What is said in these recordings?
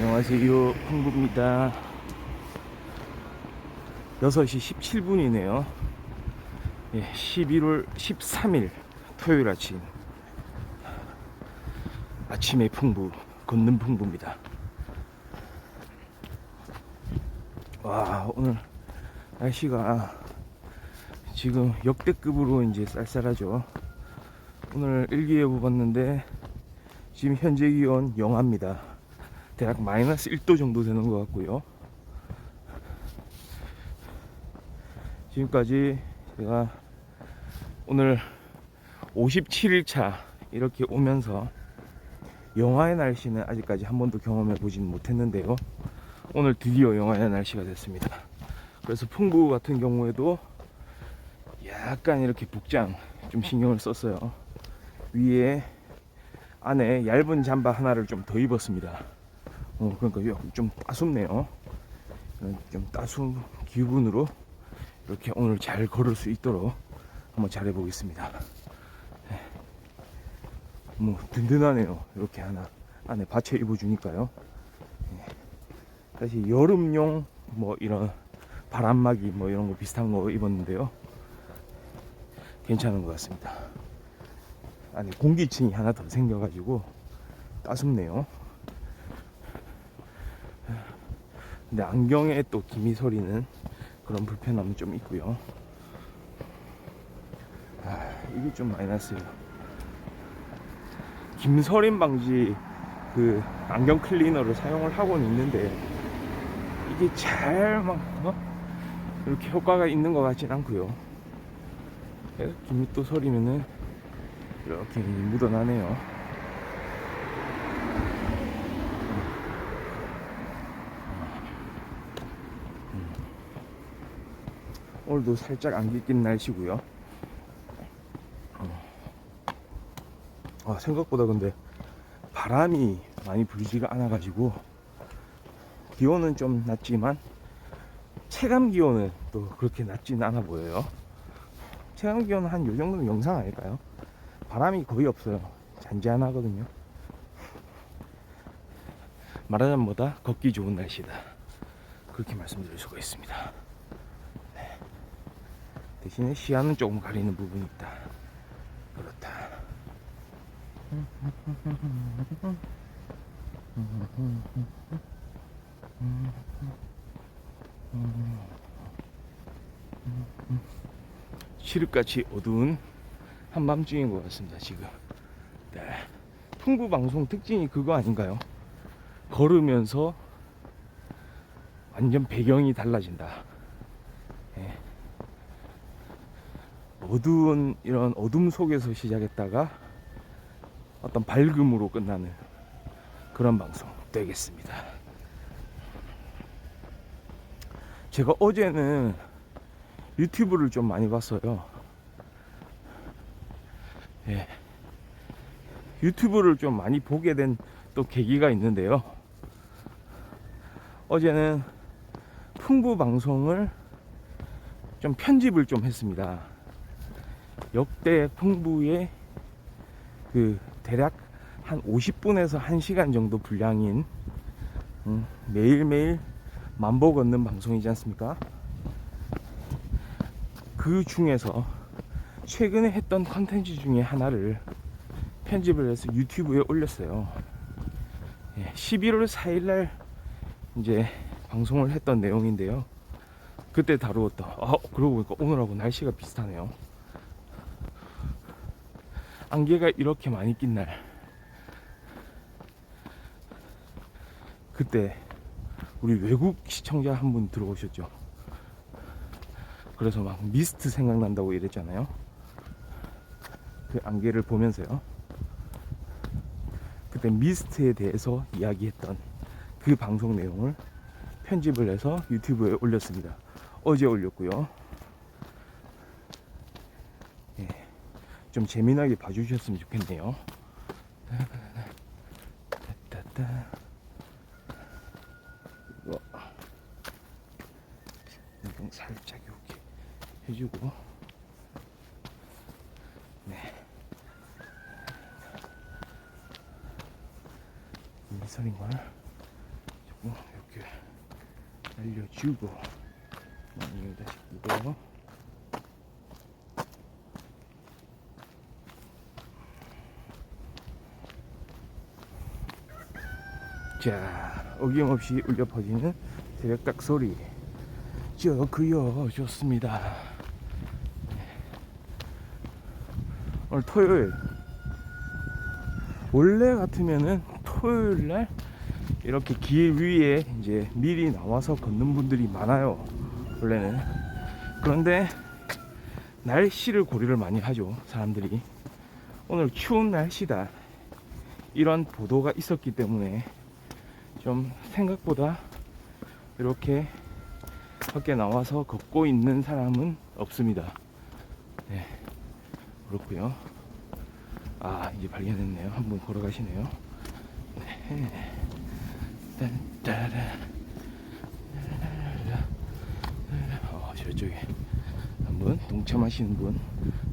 안녕하세요, 황구입니다. 6시 17분이네요. 11월 13일 토요일 아침의 풍부, 걷는 풍부입니다. 와, 오늘 날씨가 지금 역대급으로 이제 쌀쌀하죠. 오늘 일기예보 봤는데 지금 현재 기온 영하입니다. 대략 마이너스 1도 정도 되는 것 같고요. 지금까지 제가 오늘 57일차 이렇게 오면서 영하의 날씨는 아직까지 한 번도 경험해 보진 못했는데요. 오늘 드디어 영하의 날씨가 됐습니다. 그래서 풍부 같은 경우에도 약간 이렇게 복장 좀 신경을 썼어요. 위에 안에 얇은 잠바 하나를 좀 더 입었습니다. 그러니까 좀 따숩네요. 좀 따스운 기분으로 이렇게 오늘 잘 걸을 수 있도록 한번 잘해 보겠습니다. 뭐 든든하네요. 이렇게 하나 안에 받쳐 입어 주니까요. 사실 여름용 뭐 이런 바람막이 뭐 이런 거 비슷한 거 입었는데요. 괜찮은 것 같습니다. 안에 공기층이 하나 더 생겨가지고 따숩네요. 근데 안경에 또 기미소리는 그런 불편함은 좀 있고요. 이게 좀 마이너스예요. 김서림 방지 그 안경 클리너를 사용을 하고는 있는데 이게 잘 막 이렇게 효과가 있는 것 같진 않고요. 그래서 김이 또 서리면은 이렇게 묻어나네요. 오늘도 살짝 안개 낀 날씨고요. 생각보다 근데 바람이 많이 불지가 않아 가지고 기온은 좀 낮지만 체감 기온은 또 그렇게 낮지는 않아 보여요. 체감 기온은 한 요 정도면 영상 아닐까요? 바람이 거의 없어요. 잔잔하거든요. 말하자면 뭐다 걷기 좋은 날씨다, 그렇게 말씀드릴 수가 있습니다. 네. 대신에 시야는 조금 가리는 부분이 있다, 그렇다. 칠흑같이 어두운 한밤중인 것 같습니다 지금. 네. 풍부 방송 특징이 그거 아닌가요? 걸으면서 완전 배경이 달라진다. 네. 어두운 이런 어둠 속에서 시작했다가 어떤 밝음으로 끝나는 그런 방송 되겠습니다. 제가 어제는 유튜브를 좀 많이 봤어요. 예. 유튜브를 좀 많이 보게 된 또 계기가 있는데요. 어제는 풍부 방송을 좀 편집을 좀 했습니다. 역대 풍부의 그 대략 한 50분에서 1시간 정도 분량인 매일매일 만보 걷는 방송이지 않습니까? 그 중에서 최근에 했던 컨텐츠 중에 하나를 편집을 해서 유튜브에 올렸어요. 11월 4일날 이제 방송을 했던 내용인데요. 그때 다루었던, 그러고 보니까 오늘하고 날씨가 비슷하네요. 안개가 이렇게 많이 낀 날, 그때 우리 외국 시청자 한 분 들어오셨죠. 그래서 막 미스트 생각난다고 이랬잖아요. 그 안개를 보면서요. 그때 미스트에 대해서 이야기했던 그 방송 내용을 편집을 해서 유튜브에 올렸습니다. 어제 올렸고요. 좀 재미나게 봐주셨으면 좋겠네요. 이거 이동 살짝 이렇게 해주고, 네. 미선인 걸 이렇게 알려주고 이거 다시 끄고. 자, 어김없이 울려 퍼지는 새벽닭 소리. 좋구요. 좋습니다. 오늘 토요일. 원래 같으면은 토요일날 이렇게 길 위에 이제 미리 나와서 걷는 분들이 많아요. 원래는. 그런데 날씨를 고려를 많이 하죠, 사람들이. 오늘 추운 날씨다, 이런 보도가 있었기 때문에 좀 생각보다 이렇게 밖에 나와서 걷고 있는 사람은 없습니다. 네, 그렇고요. 아, 이제 발견했네요. 한 분 걸어가시네요. 네. 저쪽에 한 분 동참하시는 분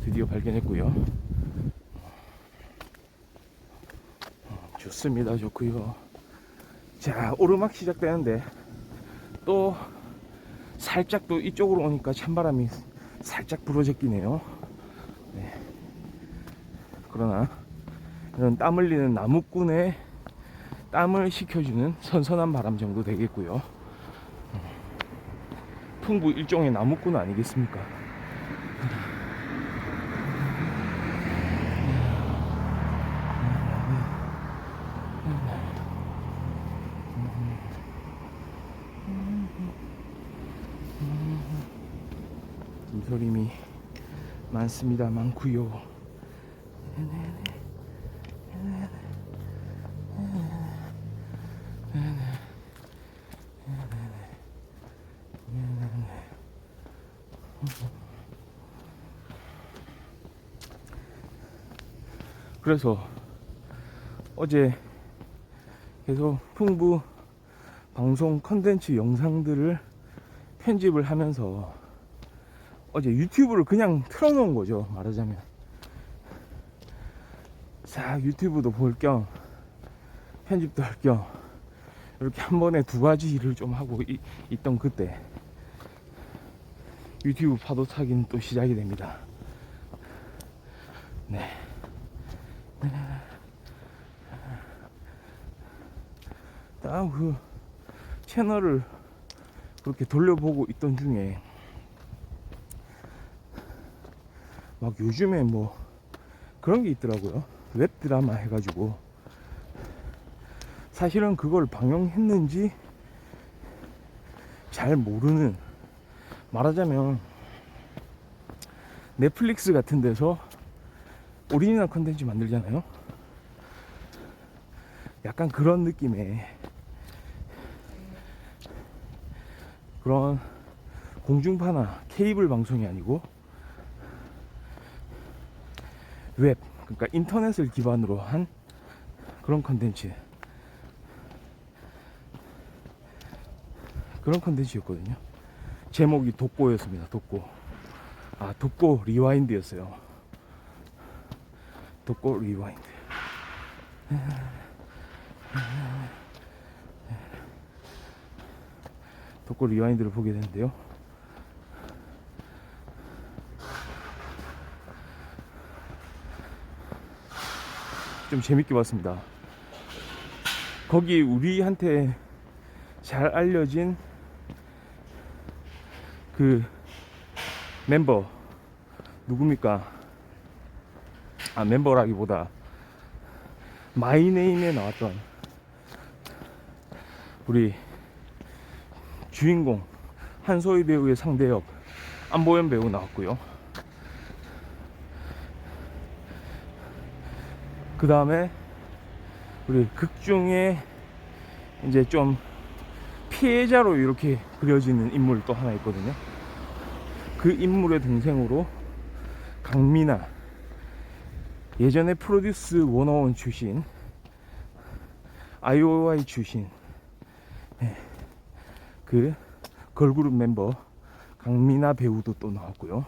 드디어 발견했고요. 좋습니다. 좋고요. 자, 오르막 시작되는데 또 살짝 또 이쪽으로 오니까 찬바람이 살짝 불어제끼네요. 네. 그러나 이런 땀 흘리는 나무꾼의 땀을 식혀주는 선선한 바람 정도 되겠고요. 풍부 일종의 나무꾼 아니겠습니까? 물소림이 많습니다. 많구요. 그래서 어제 계속 풍부 방송 컨텐츠 영상들을 편집을 하면서 어제 유튜브를 그냥 틀어놓은 거죠, 말하자면. 자, 유튜브도 볼 겸 편집도 할 겸 이렇게 한 번에 두 가지 일을 좀 하고 있던 그때 유튜브 파도 타기는 또 시작이 됩니다. 네. 딱 그 채널을 그렇게 돌려보고 있던 중에 막 요즘에 뭐 그런 게 있더라고요. 웹드라마 해가지고 사실은 그걸 방영했는지 잘 모르는, 말하자면 넷플릭스 같은 데서 오리지널 컨텐츠 만들잖아요. 약간 그런 느낌의 그런 공중파나 케이블 방송이 아니고 웹, 그러니까 인터넷을 기반으로 한 그런 컨텐츠, 그런 컨텐츠였거든요. 제목이 독고였습니다. 독고. 아, 독고 리와인드였어요. 독고 리와인드. 독고 리와인드를 보게 되는데요. 좀 재밌게 봤습니다. 거기 우리한테 잘 알려진 그 멤버 누굽니까? 아, 멤버라기보다 마이네임에 나왔던 우리 주인공 한소희 배우의 상대역 안보현 배우 나왔고요. 그 다음에 우리 극중에 이제 좀 피해자로 이렇게 그려지는 인물 또 하나 있거든요. 그 인물의 동생으로 강민아, 예전에 프로듀스 101 출신, IOI 출신, 그 걸그룹 멤버 강민아 배우도 또 나왔고요.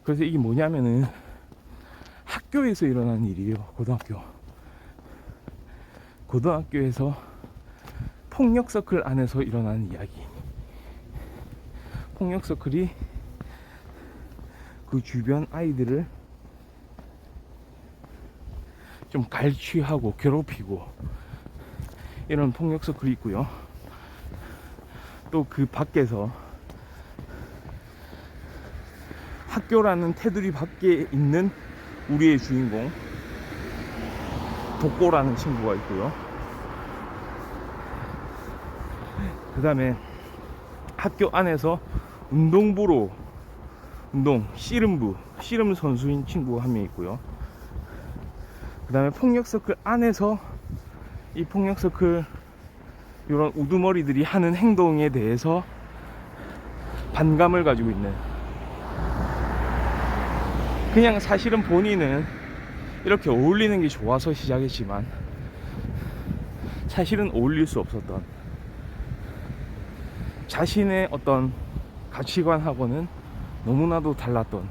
그래서 이게 뭐냐면은 학교에서 일어난 일이에요. 고등학교에서 폭력 서클 안에서 일어나는 이야기. 폭력 서클이 그 주변 아이들을 좀 갈취하고 괴롭히고 이런 폭력 서클이 있고요. 또 그 밖에서 학교라는 테두리 밖에 있는 우리의 주인공 독고라는 친구가 있고요. 그 다음에 학교 안에서 운동부로 씨름 선수인 친구가 한 명 있고요. 그 다음에 폭력 서클 안에서 이 폭력 서클 이런 우두머리들이 하는 행동에 대해서 반감을 가지고 있는, 그냥 사실은 본인은 이렇게 어울리는 게 좋아서 시작했지만 사실은 어울릴 수 없었던, 자신의 어떤 가치관하고는 너무나도 달랐던,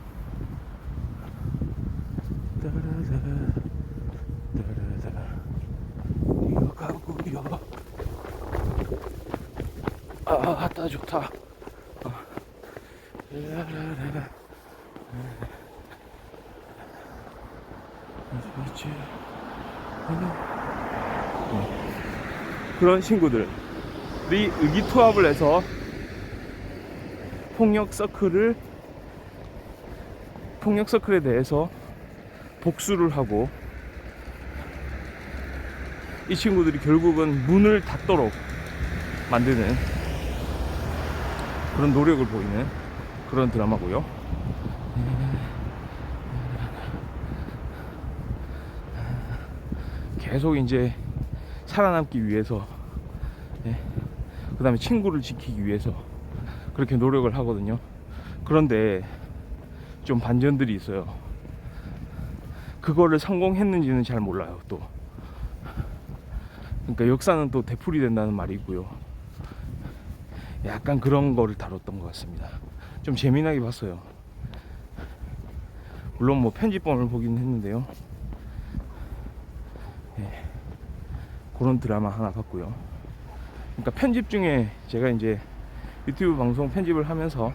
뛰어가고요. 아따 좋다. 그런 친구들이 의기투합을 해서 폭력 서클에 대해서 복수를 하고, 이 친구들이 결국은 문을 닫도록 만드는 그런 노력을 보이는 그런 드라마고요. 계속 이제 살아남기 위해서, 그 다음에 친구를 지키기 위해서 그렇게 노력을 하거든요. 그런데 좀 반전들이 있어요. 그거를 성공했는지는 잘 몰라요. 또 그러니까 역사는 또 되풀이 된다는 말이 있고요. 약간 그런 거를 다뤘던 것 같습니다. 좀 재미나게 봤어요. 물론 뭐 편집본을 보긴 했는데요. 그런 드라마 하나 봤고요. 그러니까 편집 중에 제가 이제 유튜브 방송 편집을 하면서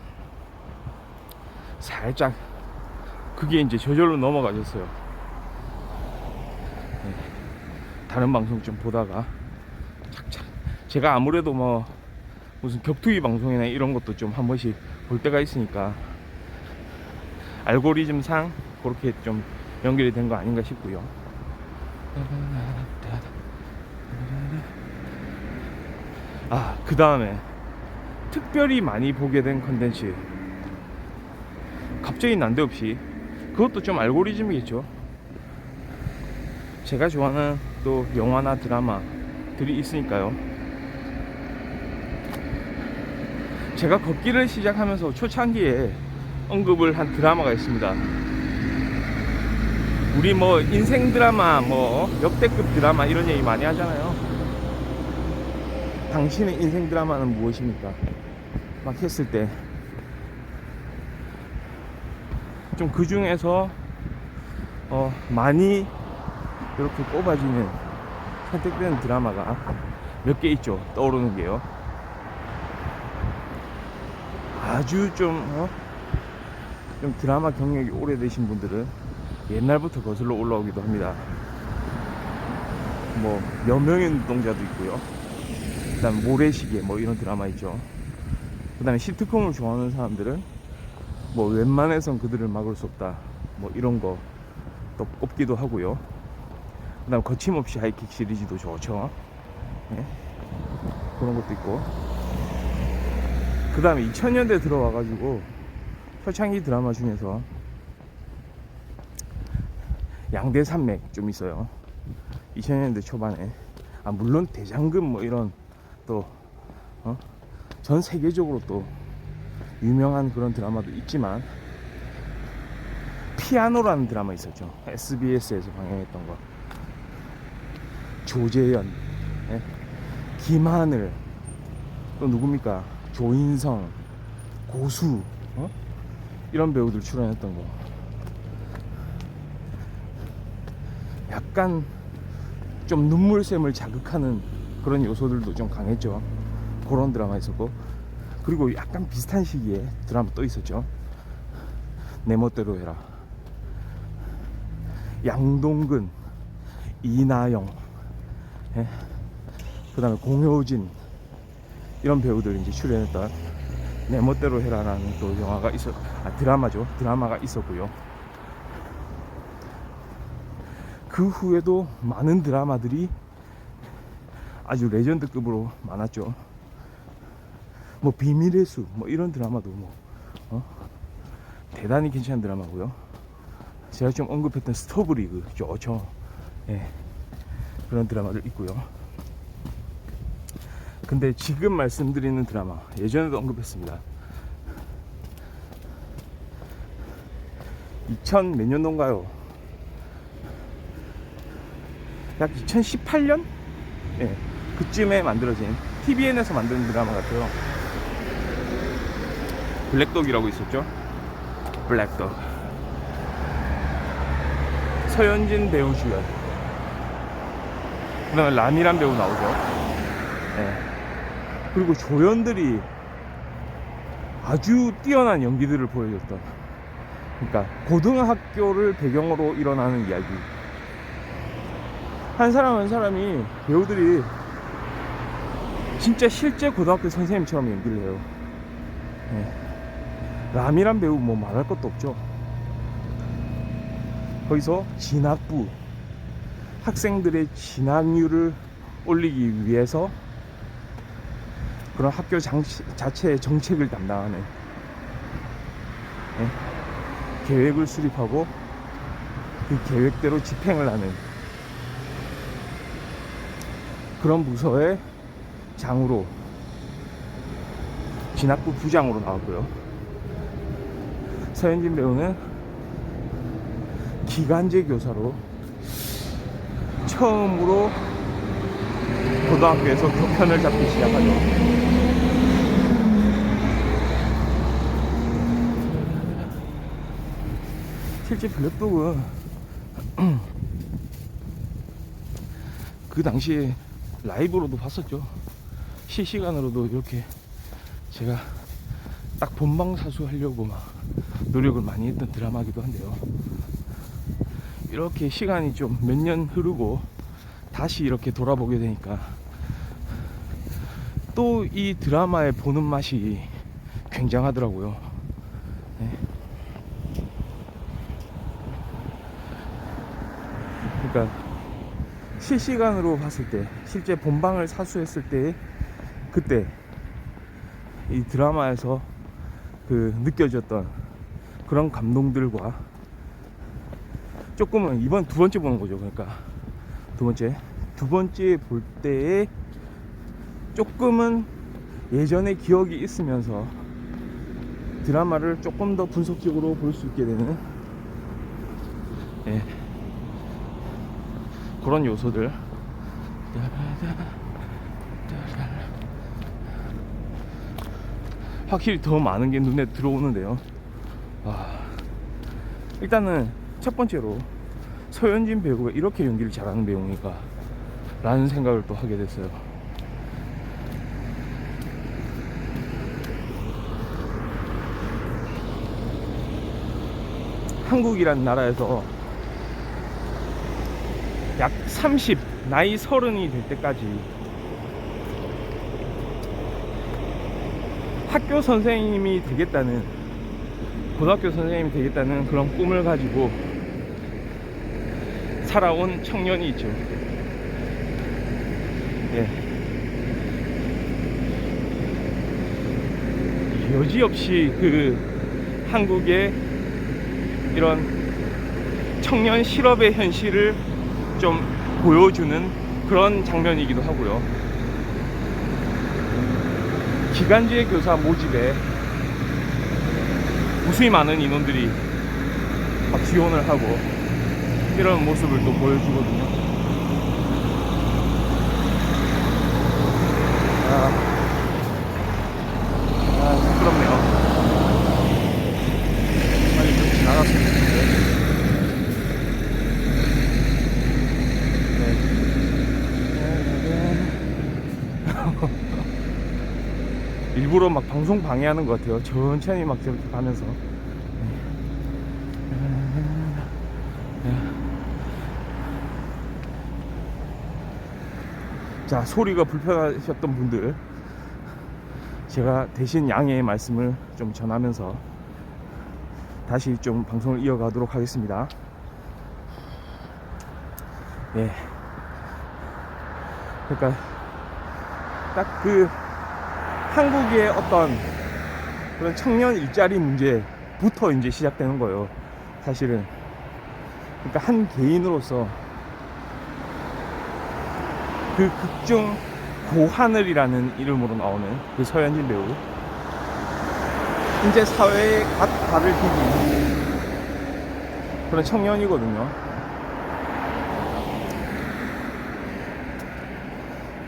살짝 그게 이제 저절로 넘어가졌어요. 다른 방송 좀 보다가 착착, 제가 아무래도 뭐 무슨 격투기 방송이나 이런 것도 좀 한 번씩 볼 때가 있으니까 알고리즘상 그렇게 좀 연결이 된 거 아닌가 싶고요. 그 다음에 특별히 많이 보게 된 컨텐츠, 갑자기 난데없이, 그것도 좀 알고리즘이겠죠. 제가 좋아하는 또 영화나 드라마들이 있으니까요. 제가 걷기를 시작하면서 초창기에 언급을 한 드라마가 있습니다. 우리 뭐 인생 드라마, 뭐 역대급 드라마 이런 얘기 많이 하잖아요. 당신의 인생 드라마는 무엇입니까? 막 했을 때 좀 그 중에서 많이 이렇게 꼽아지는, 선택되는 드라마가 몇 개 있죠. 떠오르는 게요. 아주 좀 드라마 경력이 오래되신 분들은 옛날부터 거슬러 올라오기도 합니다. 뭐 여명의 눈동자도 있고요. 그 다음에 모래시계 뭐 이런 드라마 있죠. 그 다음에 시트콤을 좋아하는 사람들은 뭐 웬만해선 그들을 막을 수 없다 뭐 이런 거 또 꼽기도 하고요. 그 다음 거침없이 하이킥 시리즈도 좋죠. 그런 것도 있고, 그 다음에 2000년대 들어와가지고 초창기 드라마 중에서 양대산맥 좀 있어요. 2000년대 초반에. 물론 대장금 뭐 이런 또 전 세계적으로 또 유명한 그런 드라마도 있지만, 피아노라는 드라마 있었죠. SBS에서 방영했던 거. 조재현, 김하늘, 또 누굽니까? 조인성, 고수, 이런 배우들 출연했던 거. 약간 좀 눈물샘을 자극하는 그런 요소들도 좀 강했죠. 그런 드라마 있었고, 그리고 약간 비슷한 시기에 드라마 또 있었죠. 내 멋대로 해라. 양동근, 이나영, 예? 그 다음에 공효진, 이런 배우들이 이제 출연했던 내 멋대로 해라라는 또 영화가 드라마죠. 드라마가 있었고요. 그 후에도 많은 드라마들이 아주 레전드급으로 많았죠. 뭐 비밀의 숲, 뭐 이런 드라마도 대단히 괜찮은 드라마고요. 제가 좀 언급했던 스토브리그 좋죠. 예, 그런 드라마들 있고요. 근데 지금 말씀드리는 드라마, 예전에도 언급했습니다. 2000 몇 년도인가요? 약 2018년? 예, 그쯤에 만들어진 TVN에서 만든 드라마 같아요. 블랙독이라고 있었죠. 블랙독. 서현진 배우 주연. 그 다음에 람이란 배우 나오죠. 예. 그리고 조연들이 아주 뛰어난 연기들을 보여줬던, 그러니까 고등학교를 배경으로 일어나는 이야기. 한 사람 한 사람이, 배우들이 진짜 실제 고등학교 선생님처럼 연기를 해요. 예. 람이란 배우 뭐 말할 것도 없죠. 거기서 진학부, 학생들의 진학률을 올리기 위해서 그런 학교 자체의 정책을 담당하는, 예? 계획을 수립하고 그 계획대로 집행을 하는 그런 부서의 장으로, 진학부 부장으로 나왔고요. 서현진 배우는 기간제 교사로 처음으로 고등학교에서 교편을 잡기 시작하죠. 실제 블랙독은 그 당시에 라이브로도 봤었죠. 실시간으로도 이렇게 제가 딱 본방사수 하려고 막 노력을 많이 했던 드라마기도 한데요. 이렇게 시간이 좀 몇 년 흐르고 다시 이렇게 돌아보게 되니까 또 이 드라마에 보는 맛이 굉장하더라고요. 네. 그러니까 실시간으로 봤을 때, 실제 본방을 사수했을 때, 그때 이 드라마에서 그 느껴졌던 그런 감동들과 조금은 이번 두 번째 보는 거죠. 그러니까 두 번째 볼 때에 조금은 예전의 기억이 있으면서 드라마를 조금 더 분석적으로 볼 수 있게 되는, 예, 그런 요소들. 확실히 더 많은 게 눈에 들어오는데요. 일단은 첫 번째로 서현진 배우가 이렇게 연기를 잘하는 배우니까 라는 생각을 또 하게 됐어요. 한국이란 나라에서 약 30, 나이 30이 될 때까지 학교 선생님이 되겠다는, 고등학교 선생님이 되겠다는 그런 꿈을 가지고 살아온 청년이 있죠. 예. 여지없이 그 한국의 이런 청년 실업의 현실을 좀 보여주는 그런 장면이기도 하고요. 기간제 교사 모집에 무수히 많은 인원들이 막 지원을 하고 이런 모습을 또 보여주거든요. 부끄럽네요. 빨리 좀 지나갔으면 좋겠는데. 일부러 막 방송 방해하는 것 같아요. 천천히 막 저렇게 가면서. 자, 소리가 불편하셨던 분들, 제가 대신 양해의 말씀을 좀 전하면서 다시 좀 방송을 이어가도록 하겠습니다. 예. 그러니까 딱 그 한국의 어떤 그런 청년 일자리 문제부터 이제 시작되는 거예요, 사실은. 그러니까 한 개인으로서 그 극중 고하늘이라는 이름으로 나오는 그 서현진 배우, 이제 사회에 갓 발을 디딘 그런 청년이거든요.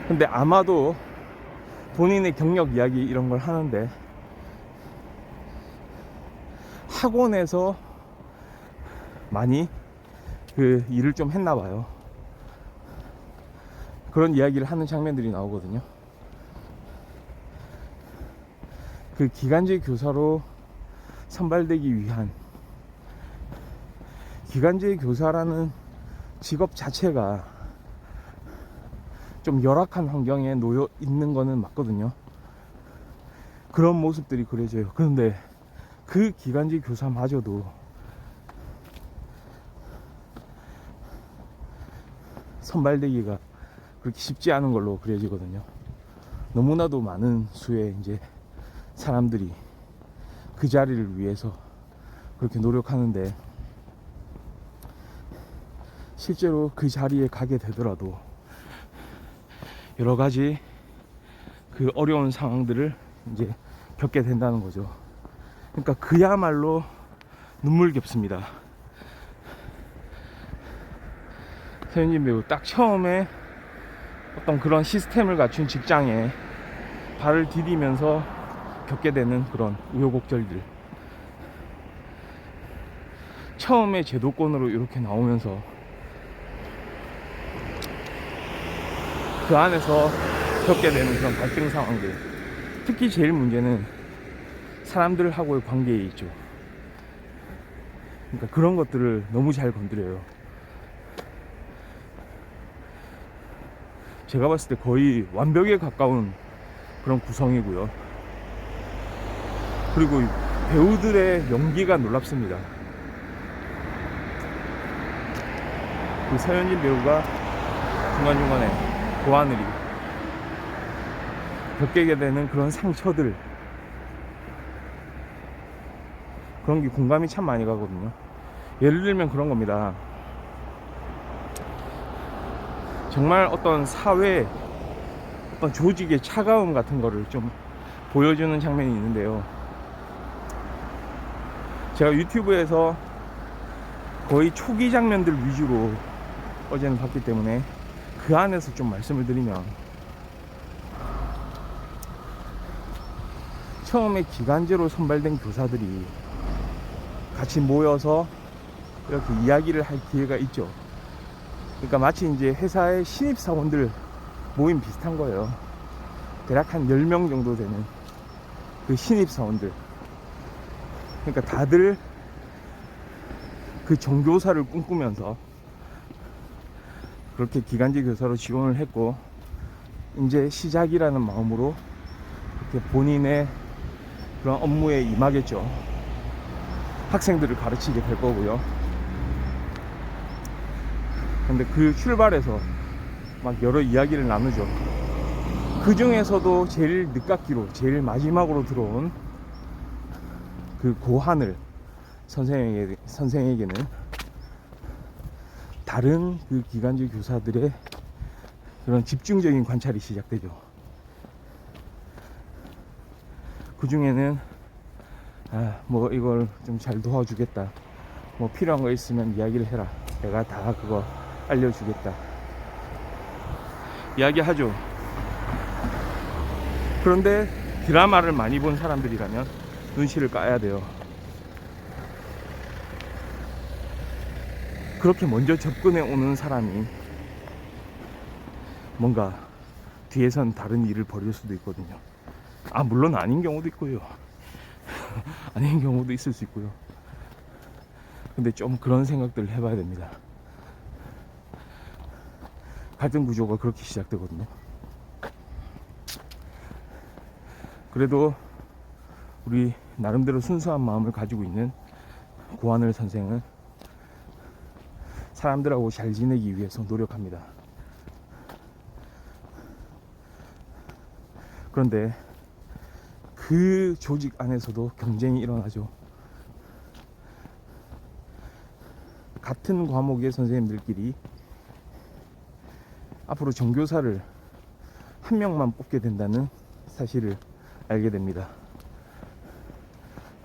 근데 아마도 본인의 경력 이야기 이런 걸 하는데 학원에서 많이 그 일을 좀 했나 봐요. 그런 이야기를 하는 장면들이 나오거든요. 그 기간제 교사로 선발되기 위한, 기간제 교사라는 직업 자체가 좀 열악한 환경에 놓여 있는 거는 맞거든요. 그런 모습들이 그려져요. 그런데 그 기간제 교사마저도 선발되기가 그렇게 쉽지 않은 걸로 그려지거든요. 너무나도 많은 수의 이제 사람들이 그 자리를 위해서 그렇게 노력하는데, 실제로 그 자리에 가게 되더라도 여러 가지 그 어려운 상황들을 이제 겪게 된다는 거죠. 그러니까 그야말로 눈물겹습니다. 서현진 배우 딱 처음에 어떤 그런 시스템을 갖춘 직장에 발을 디디면서 겪게 되는 그런 우여곡절들, 처음에 제도권으로 이렇게 나오면서 그 안에서 겪게 되는 그런 갈등 상황들, 특히 제일 문제는 사람들하고의 관계에 있죠. 그러니까 그런 것들을 너무 잘 건드려요. 제가 봤을 때 거의 완벽에 가까운 그런 구성이고요. 그리고 배우들의 연기가 놀랍습니다. 그 서현진 배우가 중간중간에 고하늘이 겪게 되는 그런 상처들, 그런 게 공감이 참 많이 가거든요. 예를 들면 그런 겁니다. 정말 어떤 사회, 어떤 조직의 차가움 같은 거를 좀 보여주는 장면이 있는데요. 제가 유튜브에서 거의 초기 장면들 위주로 어제는 봤기 때문에 그 안에서 좀 말씀을 드리면, 처음에 기간제로 선발된 교사들이 같이 모여서 이렇게 이야기를 할 기회가 있죠. 그러니까 마치 이제 회사의 신입사원들 모임 비슷한 거예요. 대략 한 10명 정도 되는 그 신입사원들. 그러니까 다들 그 정교사를 꿈꾸면서 그렇게 기간제 교사로 지원을 했고, 이제 시작이라는 마음으로 이렇게 본인의 그런 업무에 임하겠죠. 학생들을 가르치게 될 거고요. 근데 그 출발에서 막 여러 이야기를 나누죠. 그 중에서도 제일 늦깎이로, 제일 마지막으로 들어온 그 고하늘 선생에게는 다른 그 기간제 교사들의 그런 집중적인 관찰이 시작되죠. 그 중에는 뭐 이걸 좀 잘 도와주겠다, 뭐 필요한 거 있으면 이야기를 해라, 내가 다 그거 알려주겠다, 이야기하죠. 그런데 드라마를 많이 본 사람들이라면 눈치를 까야 돼요. 그렇게 먼저 접근해 오는 사람이 뭔가 뒤에선 다른 일을 벌일 수도 있거든요. 물론 아닌 경우도 있고요. 아닌 경우도 있을 수 있고요. 근데 좀 그런 생각들을 해봐야 됩니다. 갈등 구조가 그렇게 시작되거든요. 그래도 우리 나름대로 순수한 마음을 가지고 있는 고하늘 선생은 사람들하고 잘 지내기 위해서 노력합니다. 그런데 그 조직 안에서도 경쟁이 일어나죠. 같은 과목의 선생님들끼리 앞으로 정교사를 한 명만 뽑게 된다는 사실을 알게 됩니다.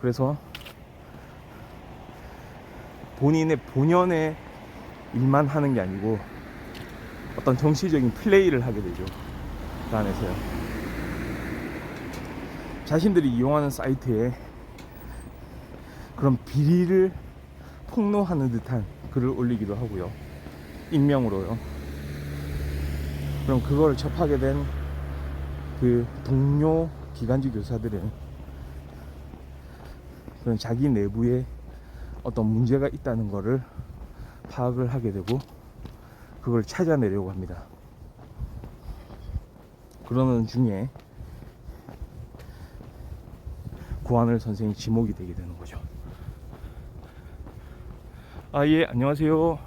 그래서 본연의 일만 하는 게 아니고 어떤 정치적인 플레이를 하게 되죠. 그 안에서요. 자신들이 이용하는 사이트에 그런 비리를 폭로하는 듯한 글을 올리기도 하고요. 익명으로요. 그럼 그걸 접하게 된 그 동료 기간직 교사들은 그런 자기 내부에 어떤 문제가 있다는 거를 파악을 하게 되고 그걸 찾아내려고 합니다. 그러는 중에 고하늘 선생이 지목이 되게 되는 거죠. 예, 안녕하세요.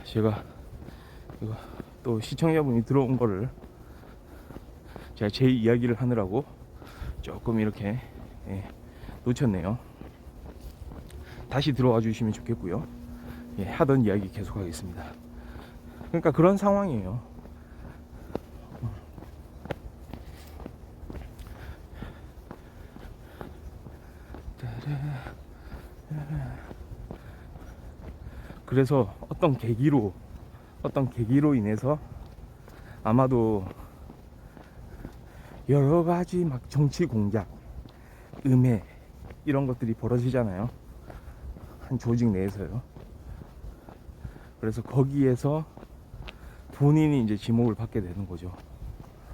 제가 이거 또 시청자분이 들어온 거를 제가 제 이야기를 하느라고 조금 이렇게 놓쳤네요. 다시 들어와 주시면 좋겠고요. 하던 이야기 계속하겠습니다. 그러니까 그런 상황이에요. 그래서 어떤 계기로 인해서 아마도 여러 가지 막 정치 공작, 음해 이런 것들이 벌어지잖아요. 한 조직 내에서요. 그래서 거기에서 본인이 이제 지목을 받게 되는 거죠.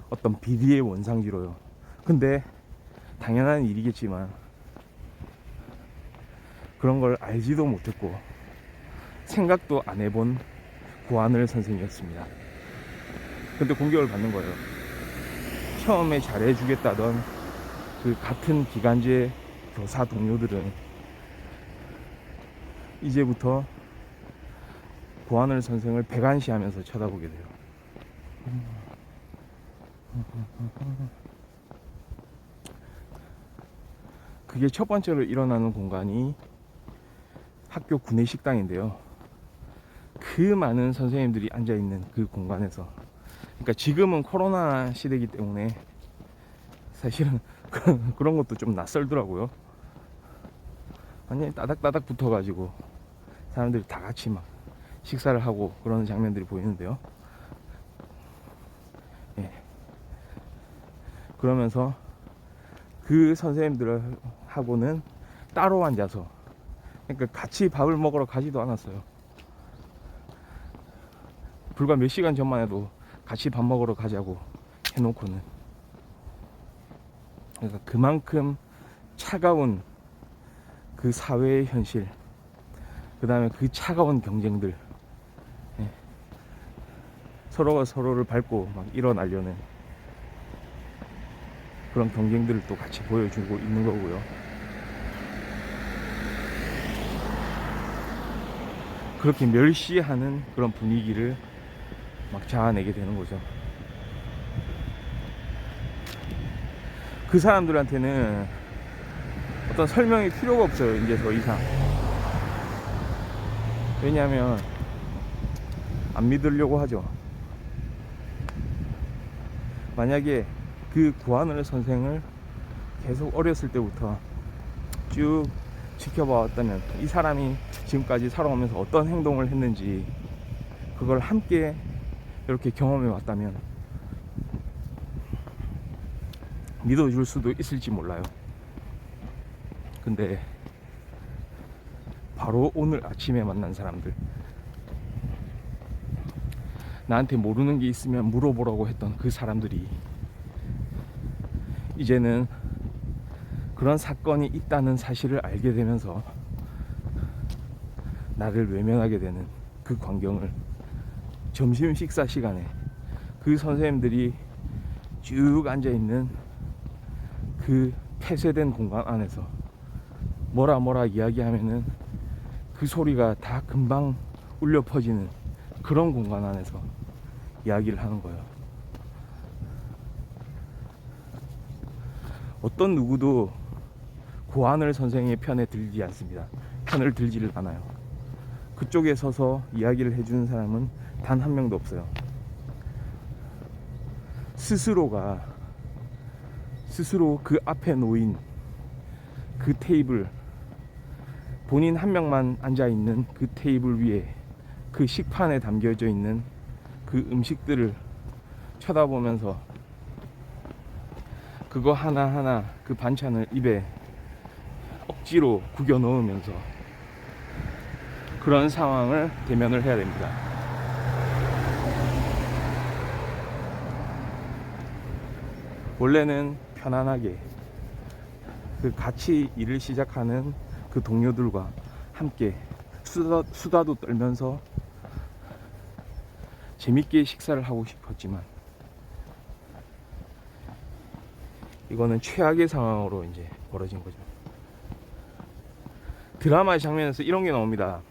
어떤 비리의 원상지로요. 근데 당연한 일이겠지만 그런 걸 알지도 못했고 생각도 안 해본 고하늘 선생이었습니다. 근데 공격을 받는 거예요. 처음에 잘해주겠다던 그 같은 기간제 교사 동료들은 이제부터 고하늘 선생을 배관시하면서 쳐다보게 돼요. 그게 첫 번째로 일어나는 공간이 학교 구내식당인데요. 그 많은 선생님들이 앉아있는 그 공간에서, 그러니까 지금은 코로나 시대이기 때문에 사실은 그런 것도 좀 낯설더라고요. 완전히 따닥따닥 붙어가지고 사람들이 다 같이 막 식사를 하고 그런 장면들이 보이는데요. 그러면서 그 선생님들하고는 따로 앉아서, 그러니까 같이 밥을 먹으러 가지도 않았어요. 불과 몇 시간 전만 해도 같이 밥 먹으러 가자고 해놓고는, 그러니까 그만큼 차가운 그 사회의 현실, 그 다음에 그 차가운 경쟁들, 서로가 서로를 밟고 막 일어나려는 그런 경쟁들을 또 같이 보여주고 있는 거고요. 그렇게 멸시하는 그런 분위기를 막 자아내게 되는 거죠. 그 사람들한테는 어떤 설명이 필요가 없어요. 이제 더 이상. 왜냐하면 안 믿으려고 하죠. 만약에 그 고하늘 선생을 계속 어렸을 때부터 쭉 지켜봐왔다면, 이 사람이 지금까지 살아오면서 어떤 행동을 했는지 그걸 함께 이렇게 경험해 왔다면 믿어줄 수도 있을지 몰라요. 근데 바로 오늘 아침에 만난 사람들, 나한테 모르는 게 있으면 물어보라고 했던 그 사람들이 이제는 그런 사건이 있다는 사실을 알게 되면서 나를 외면하게 되는 그 광경을 점심 식사 시간에 그 선생님들이 쭉 앉아있는 그 폐쇄된 공간 안에서 뭐라 이야기하면은 그 소리가 다 금방 울려 퍼지는 그런 공간 안에서 이야기를 하는 거예요. 어떤 누구도 고하늘 선생의 편에 들지 않습니다. 편을 들지를 않아요. 그쪽에 서서 이야기를 해주는 사람은 단 한 명도 없어요. 스스로 그 앞에 놓인 그 테이블, 본인 한 명만 앉아있는 그 테이블 위에 그 식판에 담겨져 있는 그 음식들을 쳐다보면서 그거 하나하나 그 반찬을 입에 억지로 구겨 넣으면서 그런 상황을 대면을 해야 됩니다. 원래는 편안하게 그 같이 일을 시작하는 그 동료들과 함께 수다도 떨면서 재밌게 식사를 하고 싶었지만 이거는 최악의 상황으로 이제 벌어진 거죠. 드라마 장면에서 이런 게 나옵니다.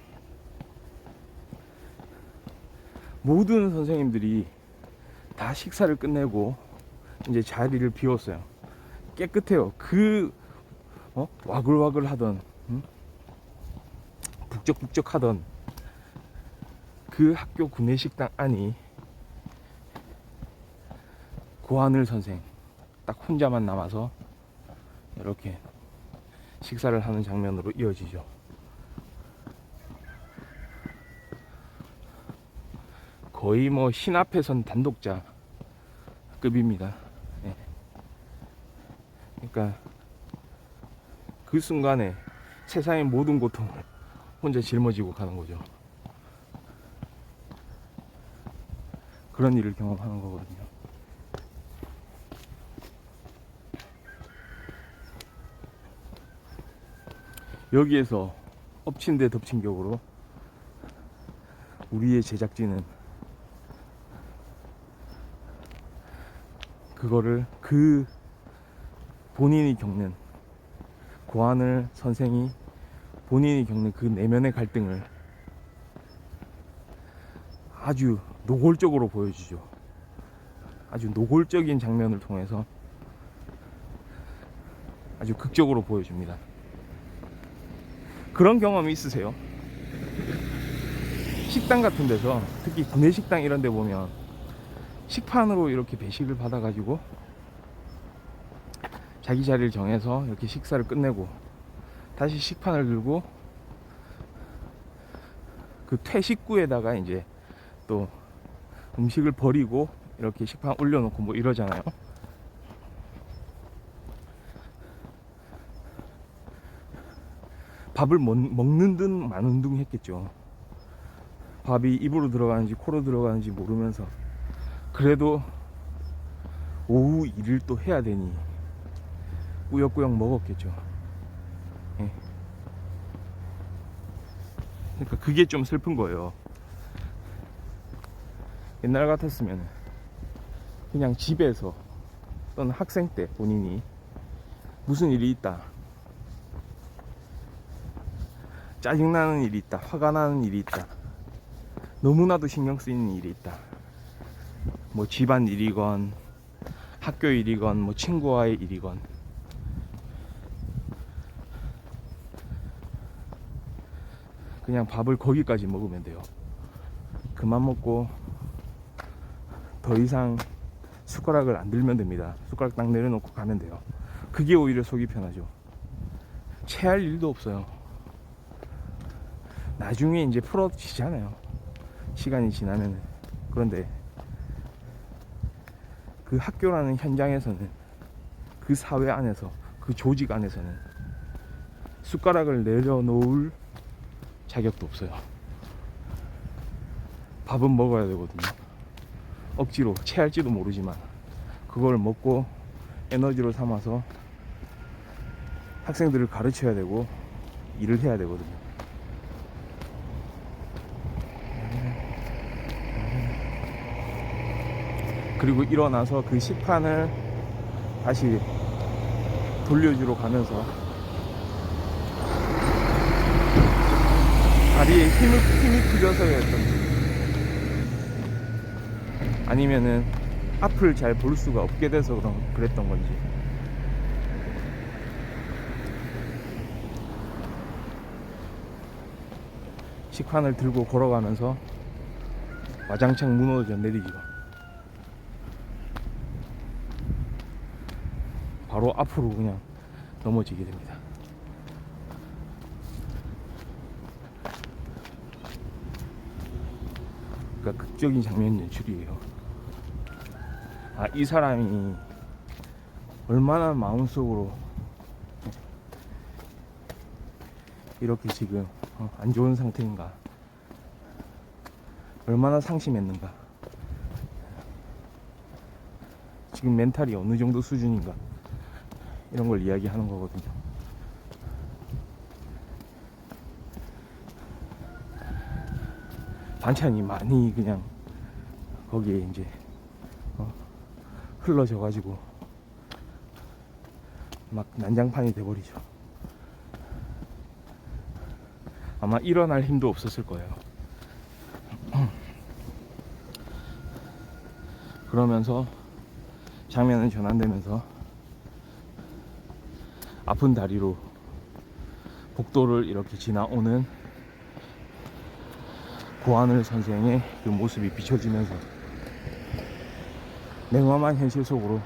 모든 선생님들이 다 식사를 끝내고 이제 자리를 비웠어요. 깨끗해요. 와글와글 하던 북적북적 하던 그 학교 구내식당 안이 고하늘 선생 딱 혼자만 남아서 이렇게 식사를 하는 장면으로 이어지죠. 거의 뭐 신 앞에선 단독자 급입니다. 네. 그러니까 그 순간에 세상의 모든 고통을 혼자 짊어지고 가는 거죠. 그런 일을 경험하는 거거든요. 여기에서 엎친 데 덮친 격으로 우리의 제작진은 그거를 그 본인이 겪는 고하늘 선생이 본인이 겪는 그 내면의 갈등을 아주 노골적으로 보여주죠. 아주 노골적인 장면을 통해서 아주 극적으로 보여줍니다. 그런 경험이 있으세요? 식당 같은 데서, 특히 구내식당 이런 데 보면 식판으로 이렇게 배식을 받아가지고 자기 자리를 정해서 이렇게 식사를 끝내고 다시 식판을 들고 그 퇴식구에다가 이제 또 음식을 버리고 이렇게 식판 올려놓고 뭐 이러잖아요. 밥을 먹는 듯 마는 둥 했겠죠. 밥이 입으로 들어가는지 코로 들어가는지 모르면서 그래도 오후 일을 또 해야 되니 꾸역꾸역 먹었겠죠. 예. 그러니까 그게 좀 슬픈 거예요. 옛날 같았으면 그냥 집에서 또는 학생 때 본인이 무슨 일이 있다, 짜증나는 일이 있다, 화가 나는 일이 있다, 너무나도 신경 쓰이는 일이 있다, 뭐 집안 일이건 학교 일이건 뭐 친구와의 일이건 그냥 밥을 거기까지 먹으면 돼요. 그만 먹고 더 이상 숟가락을 안 들면 됩니다. 숟가락 딱 내려놓고 가면 돼요. 그게 오히려 속이 편하죠. 체할 일도 없어요. 나중에 이제 풀어지잖아요, 시간이 지나면은. 그런데 그 학교라는 현장에서는, 그 사회 안에서, 그 조직 안에서는 숟가락을 내려놓을 자격도 없어요. 밥은 먹어야 되거든요. 억지로 체할지도 모르지만 그걸 먹고 에너지로 삼아서 학생들을 가르쳐야 되고 일을 해야 되거든요. 그리고 일어나서 그 식판을 다시 돌려주러 가면서 다리에 힘이 풀려서였던지 아니면은 앞을 잘 볼 수가 없게 돼서 그랬던 건지 식판을 들고 걸어가면서 와장창 무너져 내리죠. 바로 앞으로 그냥 넘어지게 됩니다. 그러니까 극적인 장면 연출이에요. 아, 이 사람이 얼마나 마음속으로 이렇게 지금 안 좋은 상태인가, 얼마나 상심했는가, 지금 멘탈이 어느 정도 수준인가, 이런 걸 이야기하는 거거든요. 반찬이 많이 그냥 거기에 이제 흘러져 가지고 막 난장판이 돼버리죠. 아마 일어날 힘도 없었을 거예요. 그러면서 장면은 전환되면서 아픈 다리로 복도를 이렇게 지나오는 고하늘 선생의 그 모습이 비춰지면서 냉엄한 현실 속으로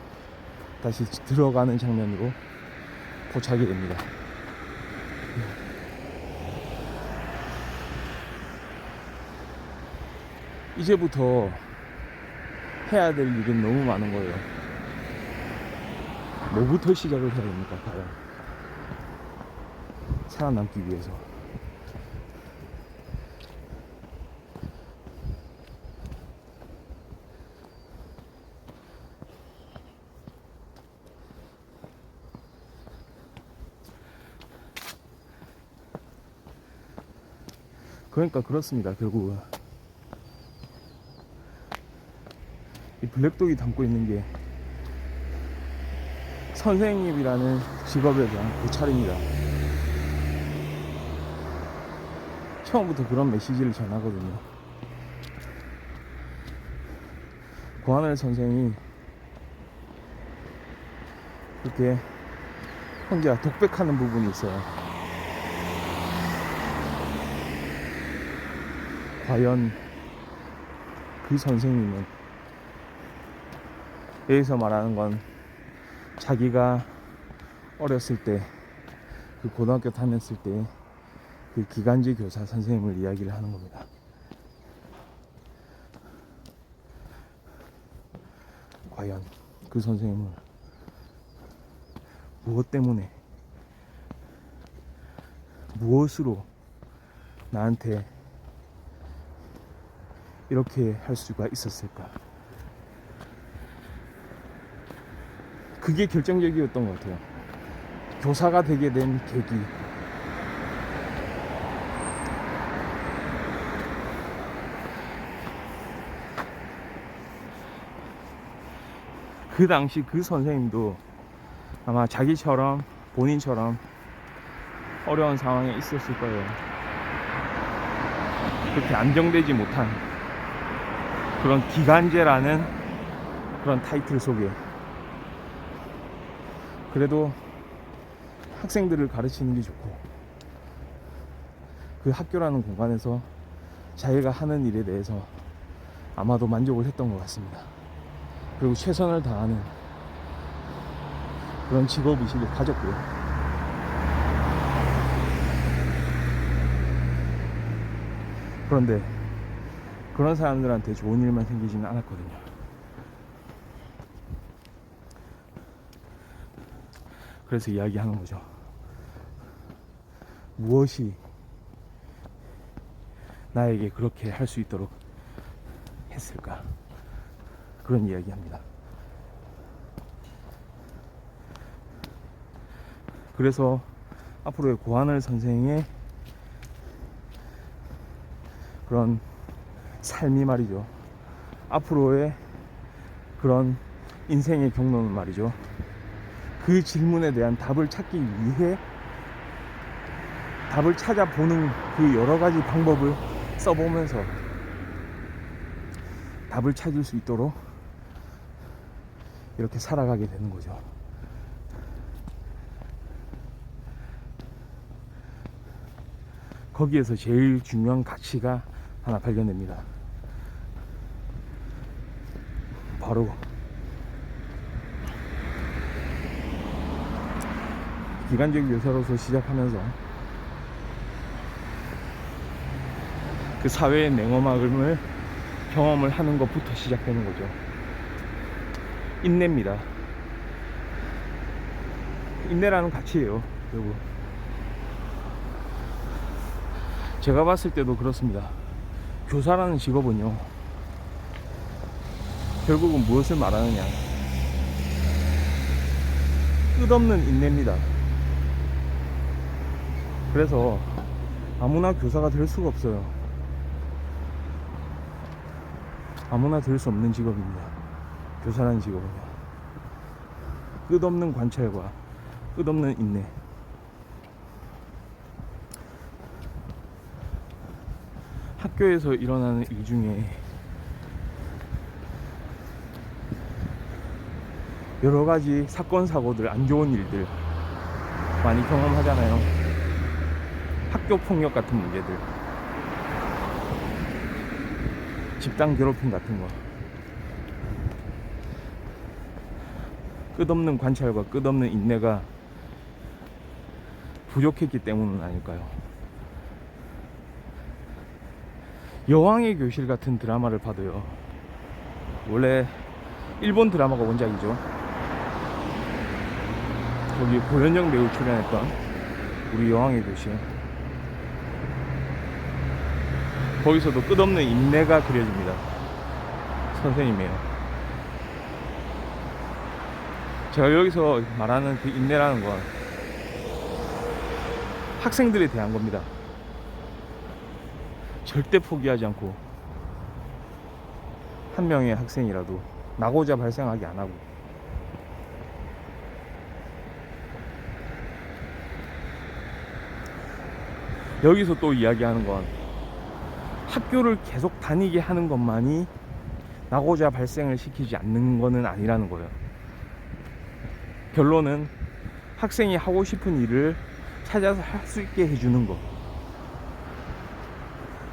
다시 들어가는 장면으로 포착이 됩니다. 이제부터 해야 될 일은 너무 많은 거예요. 뭐부터 시작을 해야 됩니까, 과연? 살아남기 위해서. 그러니까 그렇습니다. 결국은 이 블랙독이 담고 있는 게 선생님이라는 직업에 대한 고찰입니다. 처음부터 그런 메시지를 전하거든요. 고하늘 선생이 그렇게 혼자 독백하는 부분이 있어요. 과연 그 선생님은, 여기서 말하는 건 자기가 어렸을 때, 그 고등학교 다녔을 때 그 기간제 교사 선생님을 이야기를 하는 겁니다. 과연 그 선생님을 무엇 때문에, 무엇으로 나한테 이렇게 할 수가 있었을까? 그게 결정적이었던 것 같아요. 교사가 되게 된 계기. 그 당시 그 선생님도 아마 자기처럼, 본인처럼 어려운 상황에 있었을 거예요. 그렇게 안정되지 못한 그런 기간제라는 그런 타이틀 속에 그래도 학생들을 가르치는 게 좋고, 그 학교라는 공간에서 자기가 하는 일에 대해서 아마도 만족을 했던 것 같습니다. 그리고 최선을 다하는 그런 직업의식을 가졌고요. 그런데 그런 사람들한테 좋은 일만 생기지는 않았거든요. 그래서 이야기하는 거죠. 무엇이 나에게 그렇게 할 수 있도록 했을까? 그런 이야기합니다. 그래서 앞으로의 고하늘 선생의 그런 삶이 말이죠, 앞으로의 그런 인생의 경로는 말이죠, 그 질문에 대한 답을 찾기 위해 답을 찾아보는 그 여러 가지 방법을 써보면서 답을 찾을 수 있도록 이렇게 살아가게 되는 거죠. 거기에서 제일 중요한 가치가 하나 발견됩니다. 바로 기관적 묘사로서 시작하면서 그 사회의 냉엄함을 경험을 하는 것부터 시작되는 거죠. 인내입니다. 인내라는 가치예요, 여러분. 제가 봤을 때도 그렇습니다. 교사라는 직업은요, 결국은 무엇을 말하느냐, 끝없는 인내입니다. 그래서 아무나 교사가 될 수가 없어요. 아무나 될 수 없는 직업입니다, 교사라는 직업은요. 끝없는 관찰과 끝없는 인내. 학교에서 일어나는 일 중에 여러 가지 사건 사고들, 안 좋은 일들 많이 경험하잖아요. 학교 폭력 같은 문제들, 집단 괴롭힘 같은 거. 끝없는 관찰과 끝없는 인내가 부족했기 때문은 아닐까요? 여왕의 교실 같은 드라마를 봐도요, 원래 일본 드라마가 원작이죠. 거기 고현정 배우 출연했던 우리 여왕의 교실, 거기서도 끝없는 인내가 그려집니다. 선생님이에요. 제가 여기서 말하는 그 인내라는 건 학생들에 대한 겁니다. 절대 포기하지 않고 한 명의 학생이라도 나고자 발생하게 안 하고, 여기서 또 이야기하는 건 학교를 계속 다니게 하는 것만이 나고자 발생을 시키지 않는 것은 아니라는 거예요. 결론은 학생이 하고 싶은 일을 찾아서 할 수 있게 해주는 거.